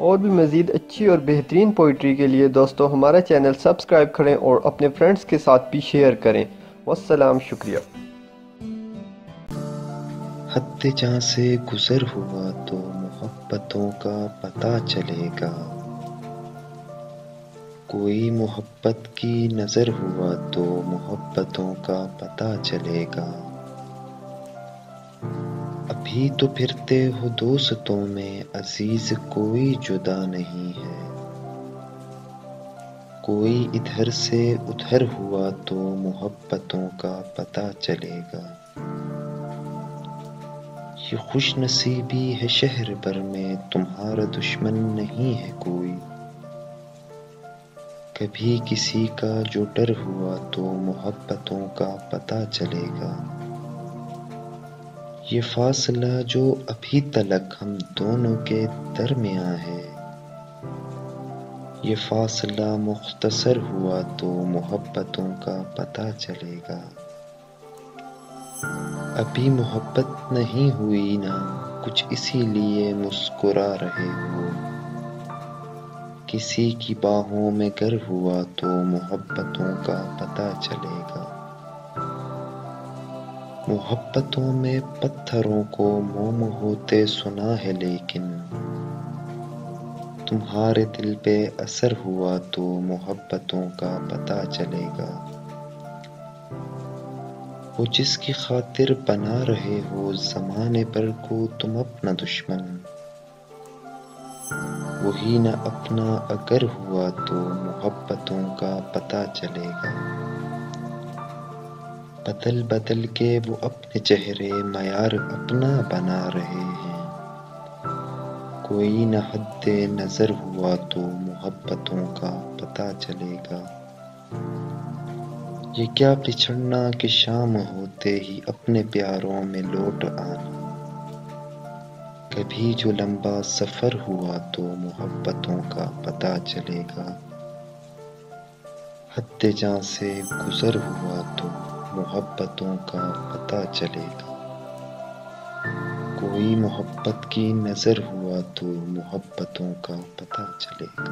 और भी मज़ीद अच्छी और बेहतरीन पोइट्री के लिए दोस्तों हमारा चैनल सब्सक्राइब करें और अपने फ्रेंड्स के साथ भी शेयर करें। वस्सलाम, शुक्रिया। हद जहाँ से गुज़र हुआ तो मोहब्बतों का पता चलेगा। कोई मोहब्बत की नज़र हुआ तो मोहब्बतों का पता चलेगा। अभी तो फिरते हो दोस्तों में अजीज कोई जुदा नहीं है। कोई इधर से उधर हुआ तो मोहब्बतों का पता चलेगा। ये खुशनसीबी है शहर भर में तुम्हारा दुश्मन नहीं है कोई। कभी किसी का जो डर हुआ तो मोहब्बतों का पता चलेगा। ये फासला जो अभी तलक हम दोनों के दरमियाँ है, ये फासला मुख्तसर हुआ तो मोहब्बतों का पता चलेगा। अभी मोहब्बत नहीं हुई ना कुछ इसीलिए मुस्कुरा रहे हो। किसी की बाहों में गर हुआ तो मोहब्बतों का पता चलेगा। मोहब्बतों में पत्थरों को मोम होते सुना है लेकिन तुम्हारे दिल पे असर हुआ तो मोहब्बतों का पता चलेगा। वो जिसकी खातिर बना रहे हो ज़माने पर को तुम अपना दुश्मन, वही न अपना अगर हुआ तो मोहब्बतों का पता चलेगा। बदल बदल के वो अपने चेहरे मयार अपना बना रहे हैं। कोई न हद्दे नज़र हुआ तो मोहब्बतों का पता चलेगा। ये क्या बिछड़ना कि शाम होते ही अपने प्यारों में लौट आना। कभी जो लंबा सफ़र हुआ तो मोहब्बतों का पता चलेगा। हद जहाँ से गुज़र हुआ तो मोहब्बतों का पता चलेगा। कोई मोहब्बत की नज़र हुआ तो मोहब्बतों का पता चलेगा।